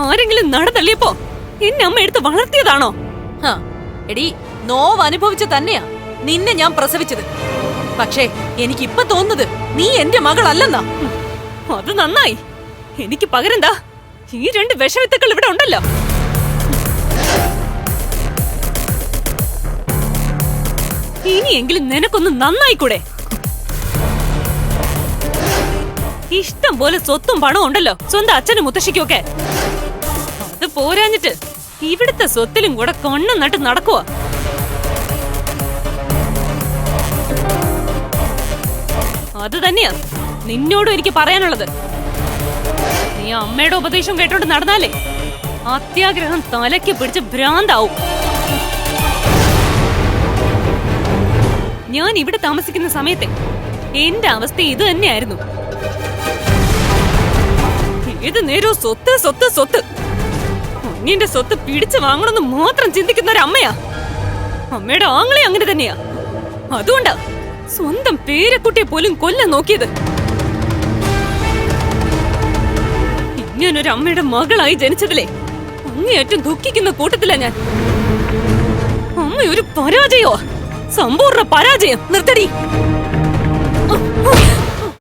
ആരെങ്കിലും നടതള്ളിയപ്പോ എന്നെ അമ്മ എടുത്ത് വളർത്തിയതാണോ? എടി, നോവ് അനുഭവിച്ചു തന്നെയാ നിന്നെ ഞാൻ പ്രസവിച്ചത്. പക്ഷേ എനിക്കിപ്പൊ തോന്നുന്നത് നീ എന്റെ മകളല്ലെന്നാ. അത് നന്നായി. എനിക്ക് പകരെന്താ ഈ 2 വിഷവിത്തുക്കൾ ഇവിടെ ഉണ്ടല്ലോ. ഇനിയെങ്കിലും നിനക്കൊന്ന് നന്നായിക്കൂടെ? ഇഷ്ടം പോലെ സ്വത്തും പണവും ഉണ്ടല്ലോ സ്വന്തം അച്ഛനും മുത്തശ്ശിക്കുമൊക്കെ. അത് പോരാഞ്ഞിട്ട് ഇവിടുത്തെ സ്വത്തിലും കൂടെ കണ്ണു നട്ട് നടക്കുവാ. അത് തന്നെയാ നിന്നോടും എനിക്ക് പറയാനുള്ളത്. നീ അമ്മയുടെ ഉപദേശം കേട്ടോണ്ട് നടന്നാലേ അത്യാഗ്രഹം തലയ്ക്ക് പിടിച്ച് ഭ്രാന്താവും. ഞാൻ ഇവിടെ താമസിക്കുന്ന സമയത്തെ എന്റെ അവസ്ഥ ഇത് തന്നെയായിരുന്നു. ഏത് നേരവും സ്വത്ത് സ്വത്ത് സ്വത്ത്. അന്യന്റെ സ്വത്ത് പിടിച്ചു വാങ്ങണമെന്ന് മാത്രം ചിന്തിക്കുന്ന ഒരു അമ്മയാ. അമ്മയുടെ ആങ്ങളെ അങ്ങനെ തന്നെയാ. അതുകൊണ്ടാ സ്വന്തം പേരക്കുട്ടിയെ പോലും കൊല്ലാൻ നോക്കിയത്. ഇങ്ങനൊരു അമ്മയുടെ മകളായി ജനിച്ചതിലെ അങ്ങേയറ്റം ദുഃഖിക്കുന്ന കൂട്ടത്തിലാ ഞാൻ. അമ്മ ഒരു പരാജയോ, സമ്പൂർണ്ണ പരാജയം. നിർത്തടി.